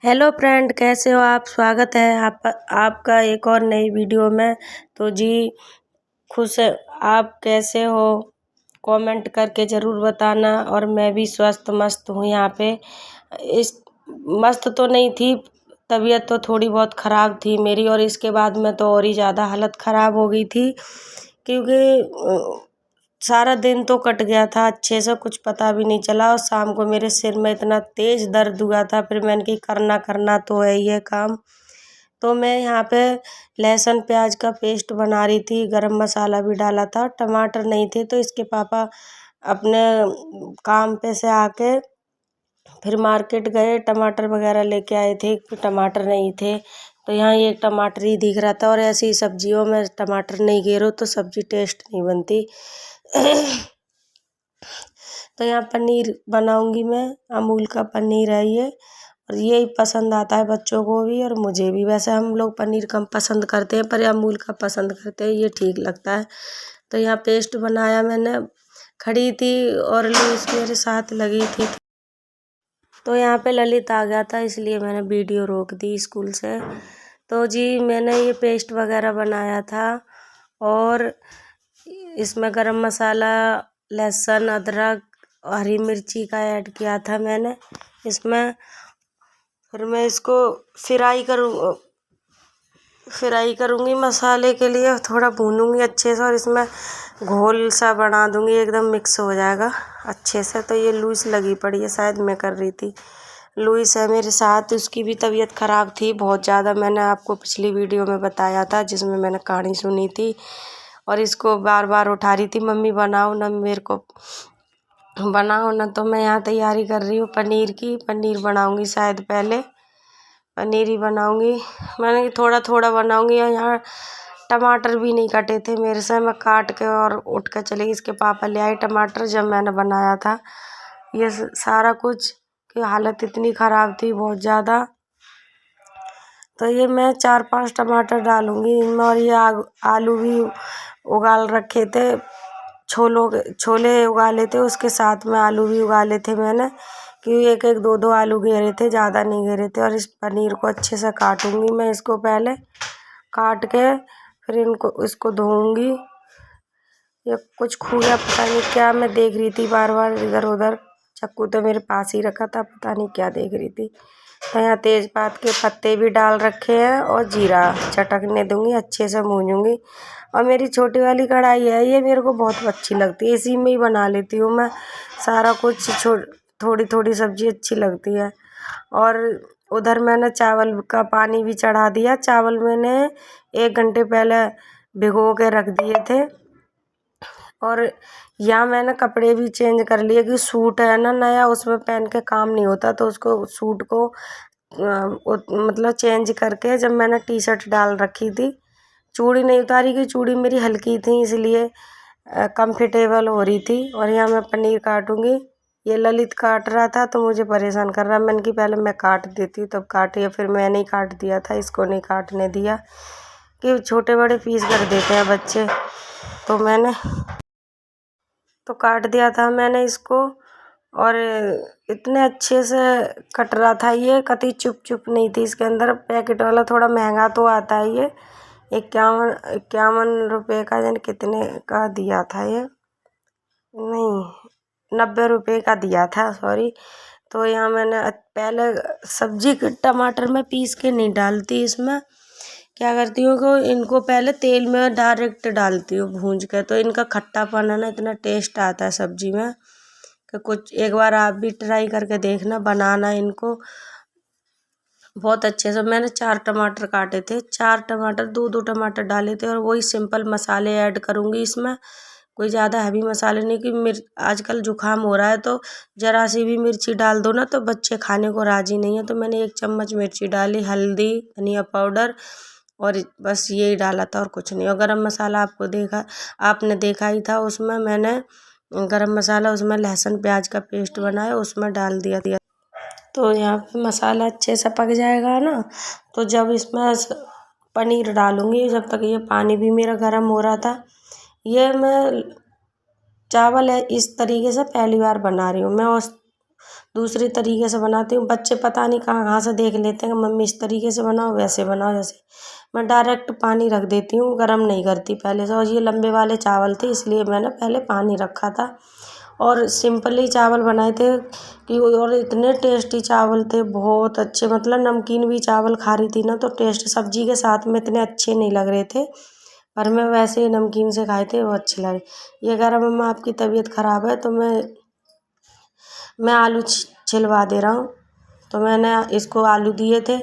Hello friend, कैसे हो आप। स्वागत है आपका एक और नई वीडियो में। तो जी खुश है, आप कैसे हो कमेंट करके ज़रूर बताना। और मैं भी स्वस्थ मस्त हूँ यहाँ पे। इस मस्त तो नहीं थी, तबीयत तो थोड़ी बहुत ख़राब थी मेरी, और इसके बाद में तो और ही ज़्यादा हालत ख़राब हो गई थी, क्योंकि सारा दिन तो कट गया था अच्छे से, कुछ पता भी नहीं चला। और शाम को मेरे सिर में इतना तेज़ दर्द हुआ था, फिर मैंने कि करना तो है ये काम। तो मैं यहाँ पे लहसुन प्याज का पेस्ट बना रही थी, गरम मसाला भी डाला था। टमाटर नहीं थे तो इसके पापा अपने काम पे से आके फिर मार्केट गए, टमाटर वगैरह लेके आए थे। टमाटर नहीं थे तो यहाँ ये टमाटर ही दिख रहा था। और ऐसी सब्जियों में टमाटर नहीं गेरो तो सब्जी टेस्ट नहीं बनती। तो यहाँ पनीर बनाऊंगी मैं, अमूल का पनीर है ये, और यही पसंद आता है बच्चों को भी और मुझे भी। वैसे हम लोग पनीर कम पसंद करते हैं, पर अमूल का पसंद करते हैं, ये ठीक लगता है। तो यहाँ पेस्ट बनाया मैंने, खड़ी थी और लूइस मेरे साथ लगी थी। तो यहाँ पे ललित आ गया था, इसलिए मैंने वीडियो रोक दी स्कूल से। तो जी मैंने ये पेस्ट वगैरह बनाया था, और इसमें गरम मसाला, लहसुन, अदरक, हरी मिर्ची का ऐड किया था मैंने इसमें। फिर मैं इसको फ्राई करूँगी मसाले के लिए, थोड़ा भूनूंगी अच्छे से, और इसमें घोल सा बना दूँगी, एकदम मिक्स हो जाएगा अच्छे से। तो ये लूइस लगी पड़ी है, शायद मैं कर रही थी। लुइस है मेरे साथ, उसकी भी तबीयत ख़राब थी बहुत ज़्यादा। मैंने आपको पिछली वीडियो में बताया था, जिसमें मैंने कहानी सुनी थी। और इसको बार बार उठा रही थी, मम्मी बनाओ ना, मेरे को बनाओ ना। तो मैं यहाँ तैयारी कर रही हूँ पनीर की। पनीर बनाऊँगी, शायद पहले पनीर ही बनाऊँगी। मैंने थोड़ा थोड़ा बनाऊँगी। और यहाँ टमाटर भी नहीं कटे थे मेरे से, मैं काट के और उठ कर चली गई। इसके पापा ले आए टमाटर जब मैंने बनाया था ये सारा कुछ, की हालत इतनी ख़राब थी बहुत ज़्यादा। तो ये मैं 4-5 टमाटर डालूँगी इनमें। और ये आलू भी उबाल रखे थे, छोले उबाले थे, उसके साथ में आलू भी उबाले थे मैंने, क्योंकि एक एक दो दो आलू घेरे थे, ज़्यादा नहीं घेरे थे। और इस पनीर को अच्छे से काटूँगी मैं, इसको पहले काट के फिर इसको धोऊँगी। ये कुछ खूया पता नहीं क्या मैं देख रही थी बार बार इधर उधर। चाकू तो मेरे पास ही रखा था, पता नहीं क्या देख रही थी। तो यहाँ तेज़पात के पत्ते भी डाल रखे हैं, और जीरा चटकने दूँगी, अच्छे से भूनूँगी। और मेरी छोटी वाली कढ़ाई है, ये मेरे को बहुत अच्छी लगती है, इसी में ही बना लेती हूँ मैं सारा कुछ। थोड़ी थोड़ी सब्ज़ी अच्छी लगती है। और उधर मैंने चावल का पानी भी चढ़ा दिया। चावल मैंने 1 घंटे पहले भिगो के रख दिए थे। और यहाँ मैंने कपड़े भी चेंज कर लिए, कि सूट है ना नया, उसमें पहन के काम नहीं होता। तो उसको सूट को मतलब चेंज करके, जब मैंने टी शर्ट डाल रखी थी, चूड़ी नहीं उतारी, कि चूड़ी मेरी हल्की थी, इसलिए कंफर्टेबल हो रही थी। और यहाँ मैं पनीर काटूंगी। ये ललित काट रहा था तो मुझे परेशान कर रहा। मैंने कि पहले मैं काट देती हूँ तब काटिए, फिर मैंने ही काट दिया था, इसको नहीं काटने दिया, कि छोटे बड़े पीस कर देते हैं बच्चे। तो मैंने तो काट दिया था मैंने इसको। और इतने अच्छे से कट रहा था ये, कतई चुप नहीं थी इसके अंदर। पैकेट वाला थोड़ा महंगा तो आता है ये, 51 रुपये का, यानी कितने का दिया था ये, नहीं 90 रुपये का दिया था, सॉरी। तो यहाँ मैंने पहले सब्जी टमाटर में पीस के नहीं डालती, इसमें क्या करती हूँ कि इनको पहले तेल में डायरेक्ट डालती हूँ भूंज के। तो इनका खट्टापन है ना, इतना टेस्ट आता है सब्जी में, कि कुछ एक बार आप भी ट्राई करके देखना, बनाना इनको बहुत अच्छे से। मैंने 4 टमाटर काटे थे, 4 टमाटर, 2-2 टमाटर डाले थे। और वही सिंपल मसाले ऐड करूँगी इसमें, कोई ज़्यादा हैवी मसाले नहीं। कि आजकल जुकाम हो रहा है, तो ज़रा सी भी मिर्ची डाल दो ना तो बच्चे खाने को राज़ी नहीं है। तो मैंने 1 चम्मच मिर्ची डाली, हल्दी, धनिया पाउडर, और बस यही डाला था और कुछ नहीं। और गरम मसाला आपने देखा ही था, उसमें मैंने गरम मसाला, उसमें लहसुन प्याज का पेस्ट बनाया, उसमें डाल दिया। तो यहाँ पे मसाला अच्छे से पक जाएगा ना, तो जब इसमें पनीर डालूँगी, जब तक ये पानी भी मेरा गर्म हो रहा था। ये मैं चावल है इस तरीके से पहली बार बना रही हूँ मैं, दूसरे तरीके से बनाती हूँ। बच्चे पता नहीं कहाँ से देख लेते हैं, मम्मी इस तरीके से बनाओ, वैसे बनाओ। जैसे मैं डायरेक्ट पानी रख देती हूँ, गर्म नहीं करती पहले से। और ये लंबे वाले चावल थे, इसलिए मैंने पहले पानी रखा था और सिंपल ही चावल बनाए थे कि और इतने टेस्टी चावल थे, बहुत अच्छे। मतलब नमकीन भी चावल खा रही थी ना तो टेस्ट सब्जी के साथ में इतने अच्छे नहीं लग रहे थे, पर मैं वैसे ही नमकीन से खाए थे, वो अच्छे लगे। ये कह रहा मम्मा आपकी तबीयत ख़राब है, तो मैं आलू छिलवा दे रहा हूँ। तो मैंने इसको आलू दिए थे,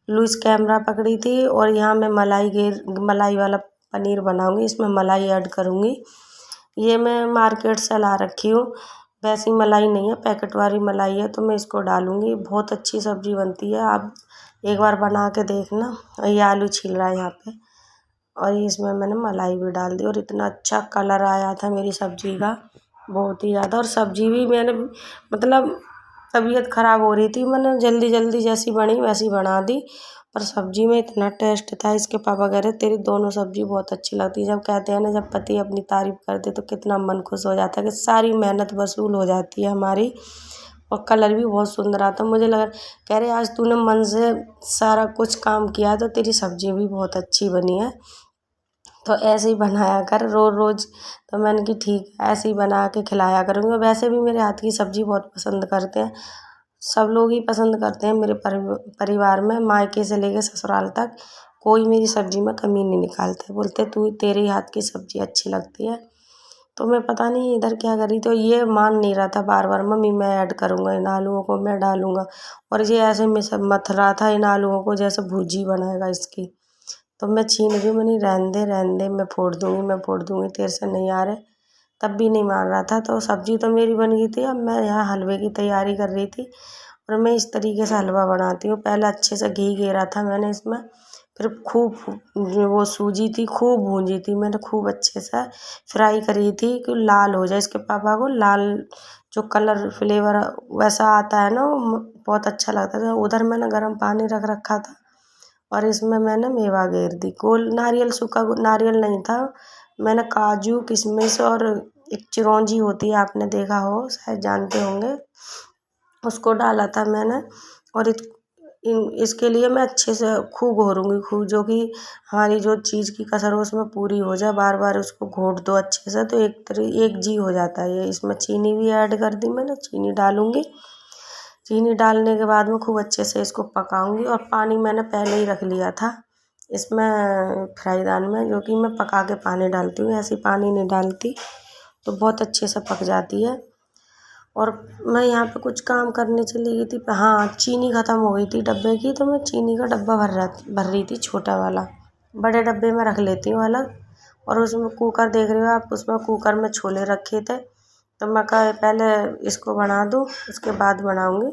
लुइस कैमरा पकड़ी थी और यहाँ मैं मलाई वाला पनीर बनाऊँगी, इसमें मलाई ऐड करूँगी। ये मैं मार्केट से ला रखी हूँ, वैसी मलाई नहीं है, पैकेट वाली मलाई है, तो मैं इसको डालूँगी। बहुत अच्छी सब्ज़ी बनती है, आप एक बार बना के देखना। ये आलू छील रहा है यहाँ पे और इसमें मैंने मलाई भी डाल दी और इतना अच्छा कलर आया था मेरी सब्ज़ी का, बहुत ही ज़्यादा। और सब्ज़ी भी मैंने मतलब तबीयत ख़राब हो रही थी, मैंने जल्दी जल्दी जैसी बनी वैसी बना दी, पर सब्ज़ी में इतना टेस्ट था। इसके पापा कह रहे तेरी दोनों सब्ज़ी बहुत अच्छी लगती है। जब कहते हैं ना, जब पति अपनी तारीफ़ करते तो कितना मन खुश हो जाता है कि सारी मेहनत वसूल हो जाती है हमारी। और कलर भी बहुत सुंदर आता। मुझे लगा, कह रहे आज तूने मन से सारा कुछ काम किया है तो तेरी सब्ज़ी भी बहुत अच्छी बनी है, तो ऐसे ही बनाया कर रोज़ रोज़। तो मैंने कि ठीक है, ऐसे ही बना के खिलाया करूँगी। वैसे भी मेरे हाथ की सब्ज़ी बहुत पसंद करते हैं, सब लोग ही पसंद करते हैं मेरे परिवार में, मायके से लेकर ससुराल तक कोई मेरी सब्ज़ी में कमी नहीं निकालते, बोलते तू तेरे ही हाथ की सब्ज़ी अच्छी लगती है। तो मैं पता नहीं इधर क्या कर रही, तो ये मान नहीं रहा था, बार बार मम्मी मैं ऐड करूँगा इन आलूओं को, मैं डालूँगा। और ये ऐसे में सब मथ रहा था इन आलूओं को जैसे भुजी बनाएगा इसकी। तो मैं छीन रही हूँ, मैंने रहने दे, मैं फोड़ दूँगी, तेरे से नहीं आ रहे। तब भी नहीं मान रहा था। तो सब्ज़ी तो मेरी बन गई थी, अब मैं यहाँ हलवे की तैयारी कर रही थी। और मैं इस तरीके से हलवा बनाती हूँ। पहले अच्छे से घी गेरा था मैंने इसमें, फिर खूब वो सूजी थी खूब भूंजी थी मैंने, खूब अच्छे से फ्राई करी थी कि लाल हो जाए। इसके पापा को लाल जो कलर फ्लेवर वैसा आता है ना, वो बहुत अच्छा लगता था। उधर मैंने गर्म पानी रख रखा था और इसमें मैंने मेवा गेर दी। गोल नारियल, सूखा नारियल नहीं था, मैंने काजू किशमिश और एक चिरौंजी होती है, आपने देखा हो शायद, जानते होंगे, उसको डाला था मैंने। और इसके लिए मैं अच्छे से खूब घोरूँगी, खूब, जो कि हमारी जो चीज़ की कसर हो उसमें पूरी हो जाए। बार बार उसको घोट दो अच्छे से तो एक जी हो जाता है ये। इसमें चीनी भी ऐड कर दी मैंने, चीनी डालूँगी। चीनी डालने के बाद में खूब अच्छे से इसको पकाऊँगी। और पानी मैंने पहले ही रख लिया था इसमें फ्राईदान में, जो कि मैं पका के पानी डालती हूँ, ऐसे पानी नहीं डालती, तो बहुत अच्छे से पक जाती है। और मैं यहाँ पे कुछ काम करने चली गई थी, हाँ, चीनी ख़त्म हो गई थी डब्बे की, तो मैं चीनी का डब्बा भर रही थी, छोटा वाला। बड़े डब्बे में रख लेती हूँ अलग। और उसमें कुकर देख रहे हो आप, उसमें कुकर में छोले रखे थे, तो मैं कहा पहले इसको बना दूँ, उसके बाद बनाऊँगी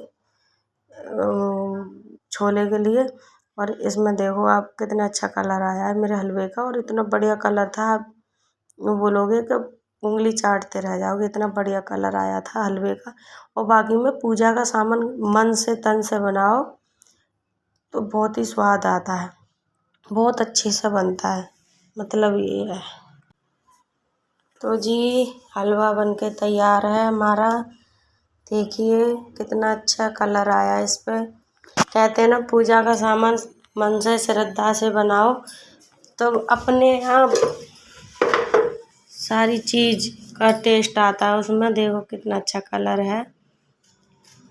छोले के लिए। और इसमें देखो आप कितना अच्छा कलर आया है मेरे हलवे का, और इतना बढ़िया कलर था, आप बोलोगे कि उंगली चाटते रह जाओगे, इतना बढ़िया कलर आया था हलवे का। और बाकी में पूजा का सामान मन से तन से बनाओ तो बहुत ही स्वाद आता है, बहुत अच्छे से बनता है, मतलब ये है। तो जी हलवा बन के तैयार है हमारा, देखिए कितना अच्छा कलर आया इस पर। कहते हैं ना, पूजा का सामान मन से श्रद्धा से बनाओ तो अपने यहाँ सारी चीज़ का टेस्ट आता है उसमें। देखो कितना अच्छा कलर है।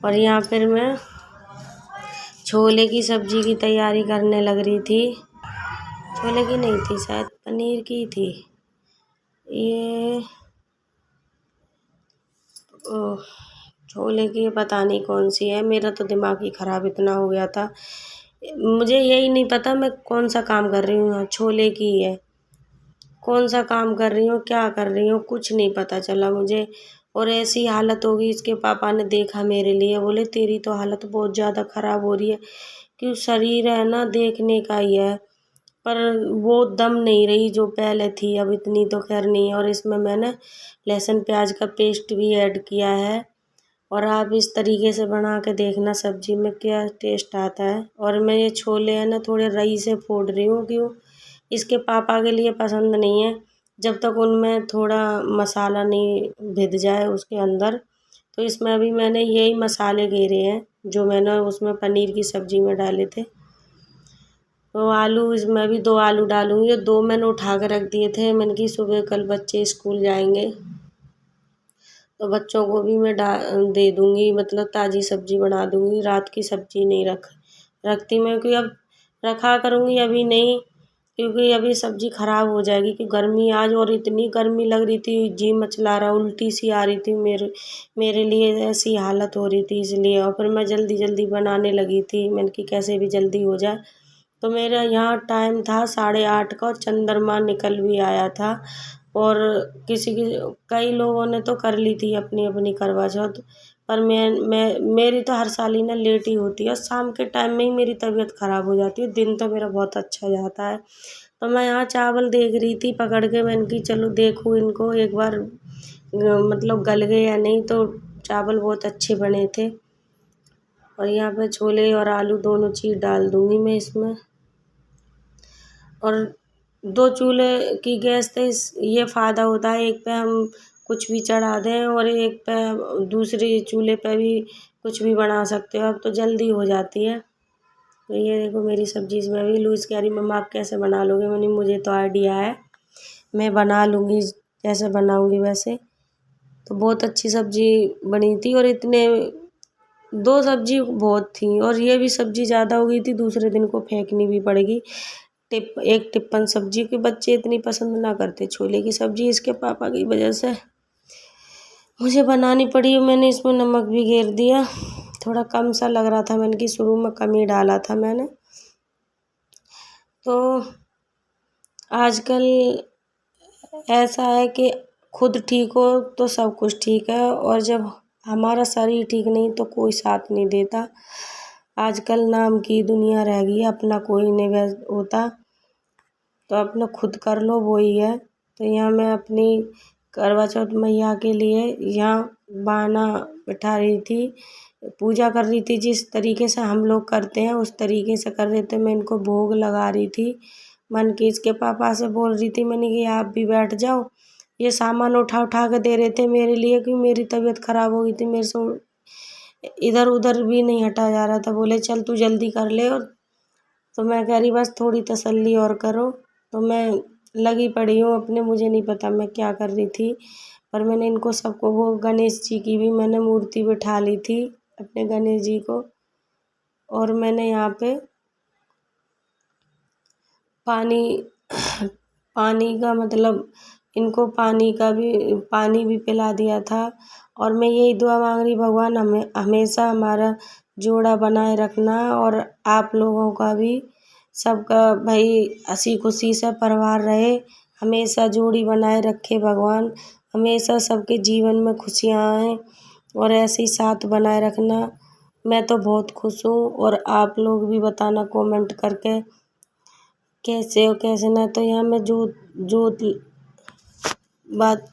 और यहाँ फिर मैं छोले की सब्ज़ी की तैयारी करने लग रही थी, छोले की नहीं थी शायद, पनीर की थी ये, छोले की पता नहीं कौन सी है, मेरा तो दिमाग ही ख़राब इतना हो गया था, मुझे यही नहीं पता मैं कौन सा काम कर रही हूँ। छोले की है, कौन सा काम कर रही हूँ, क्या कर रही हूँ, कुछ नहीं पता चला मुझे। और ऐसी हालत होगी, इसके पापा ने देखा मेरे लिए, बोले तेरी तो हालत बहुत ज़्यादा ख़राब हो रही है, कि शरीर है ना देखने का ही है, पर वो दम नहीं रही जो पहले थी, अब इतनी तो खैर नहीं है। और इसमें मैंने लहसुन प्याज का पेस्ट भी ऐड किया है। और आप इस तरीके से बना के देखना, सब्ज़ी में क्या टेस्ट आता है। और मैं ये छोले है ना थोड़े रई से फोड़ रही हूँ, क्यों, इसके पापा के लिए पसंद नहीं है, जब तक उनमें थोड़ा मसाला नहीं भिद जाए उसके अंदर, तो इसमें अभी मैंने यही मसाले घेरे हैं जो मैंने उसमें पनीर की सब्ज़ी में डाले थे। तो आलू, इसमें भी 2 आलू डालूँगी। 2 मैंने उठा के रख दिए थे, मैंने कि सुबह कल बच्चे स्कूल जाएंगे तो बच्चों को भी मैं दे दूँगी, मतलब ताज़ी सब्ज़ी बना दूँगी। रात की सब्ज़ी नहीं रखती मैं, क्योंकि अब रखा करूँगी अभी नहीं, क्योंकि अभी सब्ज़ी ख़राब हो जाएगी। कि गर्मी आज और इतनी गर्मी लग रही थी, जी मचला रहा, उल्टी सी आ रही थी, मेरे लिए ऐसी हालत हो रही थी इसलिए। और फिर मैं जल्दी जल्दी बनाने लगी थी, मैंने कि कैसे भी जल्दी हो जाए। तो मेरा यहाँ टाइम था 8:30 का और चंद्रमा निकल भी आया था। और कई लोगों ने तो कर ली थी अपनी अपनी करवा चौथ, पर मेरी तो हर साल ही ना लेट ही होती है और शाम के टाइम में ही मेरी तबीयत ख़राब हो जाती है। दिन तो मेरा बहुत अच्छा जाता है। तो मैं यहाँ चावल देख रही थी पकड़ के, मैंने कि चलो देखूँ इनको एक बार मतलब गल गए या नहीं। तो चावल बहुत अच्छे बने थे। और यहाँ पे छोले और आलू दोनों चीज़ डाल दूँगी मैं इसमें। और 2 चूल्हे की गैस से ये फ़ायदा होता है, एक पे हम कुछ भी चढ़ा दें और एक पे दूसरे चूल्हे पे भी कुछ भी बना सकते हो। अब तो जल्दी हो जाती है। तो ये देखो मेरी सब्ज़ी इसमें भी लूज़ कह रही मम्मा आप कैसे बना लोगे? मैंने मुझे तो आइडिया है, मैं बना लूँगी जैसे बनाऊँगी वैसे। तो बहुत अच्छी सब्ज़ी बनी थी और 2 सब्ज़ी बहुत थी और ये भी सब्ज़ी ज़्यादा हो गई थी, दूसरे दिन को फेंकनी भी पड़ेगी। एक टिप्पन सब्ज़ी के बच्चे इतनी पसंद ना करते छोले की सब्ज़ी, इसके पापा की वजह से मुझे बनानी पड़ी। मैंने इसमें नमक भी घेर दिया, थोड़ा कम सा लग रहा था, मैंने कि शुरू में कम ही डाला था मैंने। तो आजकल ऐसा है कि खुद ठीक हो तो सब कुछ ठीक है, और जब हमारा शरीर ठीक नहीं तो कोई साथ नहीं देता। आजकल नाम की दुनिया रह गई है, अपना कोई नहीं होता, तो अपना खुद कर लो वो ही है। तो यहाँ मैं अपनी करवा चौथ मैया के लिए यहाँ बाना बिठा रही थी, पूजा कर रही थी। जिस तरीके से हम लोग करते हैं उस तरीके से कर रहे थे। मैं इनको भोग लगा रही थी, मन की इसके पापा से बोल रही थी मैंने कि आप भी बैठ जाओ। ये सामान उठा उठा के दे रहे थे मेरे लिए, कि मेरी तबीयत ख़राब हो गई थी, मेरे से इधर उधर भी नहीं हटा जा रहा था। बोले चल तू जल्दी कर ले, और तो मैं कह रही बस थोड़ी तसल्ली और करो। तो मैं लगी पड़ी हूँ अपने, मुझे नहीं पता मैं क्या कर रही थी, पर मैंने इनको सबको, वो गणेश जी की भी मैंने मूर्ति बिठा ली थी, अपने गणेश जी को। और मैंने यहाँ पे पानी का मतलब इनको पानी भी पिला दिया था। और मैं यही दुआ मांग रही भगवान हमेशा हमारा जोड़ा बनाए रखना, और आप लोगों का भी सबका भाई हंसी खुशी से परिवार रहे, हमेशा जोड़ी बनाए रखे भगवान, हमेशा सबके जीवन में खुशियाँ आएँ और ऐसे ही साथ बनाए रखना। मैं तो बहुत खुश हूँ, और आप लोग भी बताना कमेंट करके कैसे हो कैसे ना। तो यहाँ मैं जोत बात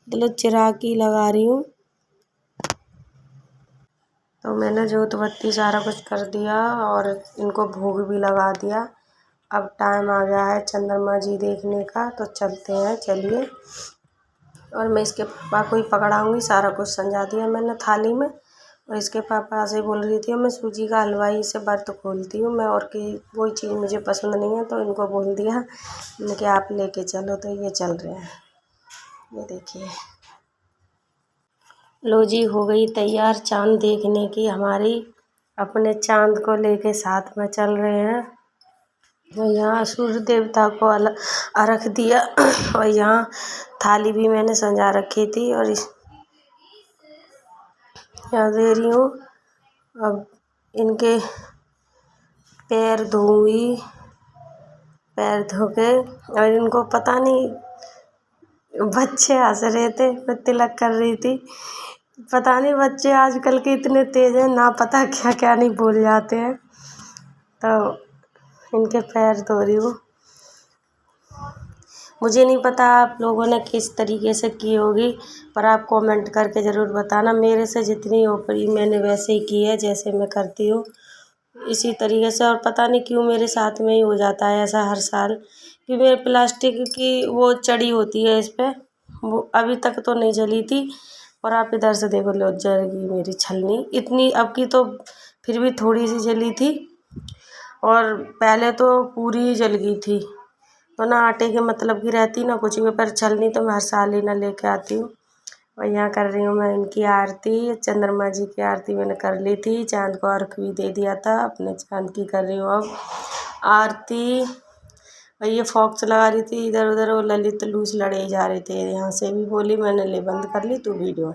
मतलब चिराग ही लगा रही हूँ। तो मैंने जोत बत्ती सारा कुछ कर दिया और इनको भोग भी लगा दिया। अब टाइम आ गया है चंद्रमा जी देखने का, तो चलते हैं चलिए। और मैं इसके पापा को ही पकड़ाऊँगी, सारा कुछ संजा दिया मैंने थाली में। और इसके पापा से बोल रही थी मैं सूजी का हलवाई से व्रत खोलती हूँ मैं, और कि कोई चीज़ मुझे पसंद नहीं है, तो इनको बोल दिया मैंने कि आप लेके चलो। तो ये चल रहे हैं, ये देखिए। लो जी हो गई तैयार चाँद देखने की हमारी, अपने चाँद को लेके साथ में चल रहे हैं। और यहाँ सूर्य देवता को अर्घ दिया और यहाँ थाली भी मैंने संजा रखी थी, और यहाँ दे रही हूँ। अब इनके पैर धोऊंगी, पैर धो के। और इनको पता नहीं, बच्चे हंस रहे थे, मैं तिलक कर रही थी। पता नहीं बच्चे आजकल के इतने तेज़ हैं, ना पता क्या क्या नहीं भूल जाते हैं। तो इनके पैर धो रही हूँ। मुझे नहीं पता आप लोगों ने किस तरीके से की होगी, पर आप कमेंट करके ज़रूर बताना। मेरे से जितनी हो पाई मैंने वैसे ही की है, जैसे मैं करती हूँ इसी तरीके से। और पता नहीं क्यों मेरे साथ में ही हो जाता है ऐसा हर साल, क्योंकि मेरे प्लास्टिक की वो चढ़ी होती है इस पर, वो अभी तक तो नहीं जली थी, और आप इधर से देखो लो जल गई मेरी छलनी इतनी, अब की तो फिर भी थोड़ी सी जली थी और पहले तो पूरी जल गई थी। तो ना आटे के मतलब की रहती ना कुछ भी, पर छलनी तो मैं हर साल ही ना लेके आती हूँ। और यहाँ कर रही हूँ मैं इनकी आरती, चंद्रमा जी की आरती मैंने कर ली थी, चाँद को अर्घ भी दे दिया था, अपने चाँद की कर रही हूँ अब आरती। और ये फॉक्स लगा रही थी इधर उधर, वो ललित लूस लड़े जा रहे थे, यहाँ से भी बोली मैंने ले बंद कर ली तू वीडियो।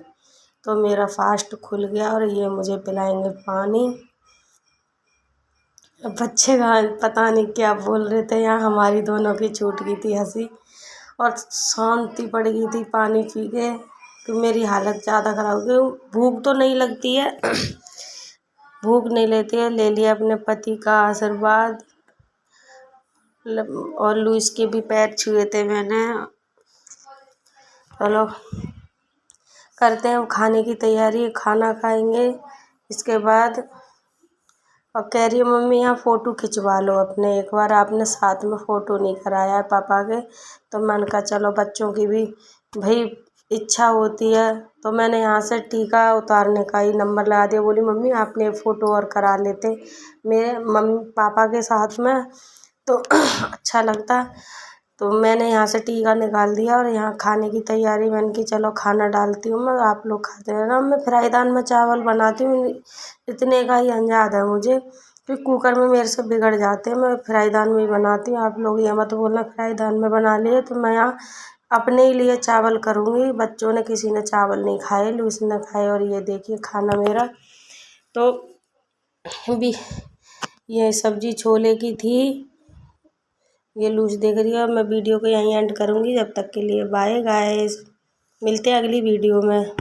तो मेरा फास्ट खुल गया और ये मुझे पिलाएंगे पानी। अब बच्चे का पता नहीं क्या बोल रहे थे, यहाँ हमारी दोनों की छूट गई थी हंसी और शांति पड़ गई थी पानी पी के, कि मेरी हालत ज़्यादा ख़राब हो गई। भूख तो नहीं लगती है भूख नहीं लेती है। ले लिया अपने पति का आशीर्वाद और लुइस के भी पैर छुए थे मैंने। चलो करते हैं खाने की तैयारी, खाना खाएंगे इसके बाद। और कह रही है मम्मी यहाँ फ़ोटो खिंचवा लो अपने, एक बार आपने साथ में फ़ोटो नहीं कराया है पापा के। तो मैंने कहा चलो बच्चों की भी भाई इच्छा होती है। तो मैंने यहाँ से टीका उतारने का ही नंबर लगा दिया। बोली मम्मी आपने फ़ोटो और करा लेते मेरे मम्मी पापा के साथ में तो अच्छा लगता। तो मैंने यहाँ से टीका निकाल दिया और यहाँ खाने की तैयारी मैंने की चलो खाना डालती हूँ मैं, आप लोग खाते हैं ना। मैं फ्राई दान में चावल बनाती हूँ, इतने का ही अंदाज़ है मुझे, क्योंकि कुकर में मेरे से बिगड़ जाते हैं। मैं फ्राई दान में ही बनाती हूँ, आप लोग ये मत बोलना फ्राई दान में बना लिए। तो मैं यहाँ अपने ही लिए चावल करूँगी, बच्चों ने किसी ने चावल नहीं खाए, लूस ने खाए। और ये देखिए खाना मेरा तो भी ये सब्जी छोले की थी, ये लूज देख रही है। मैं वीडियो को यहीं एंड करूँगी, जब तक के लिए बाय गाइस, मिलते हैं अगली वीडियो में।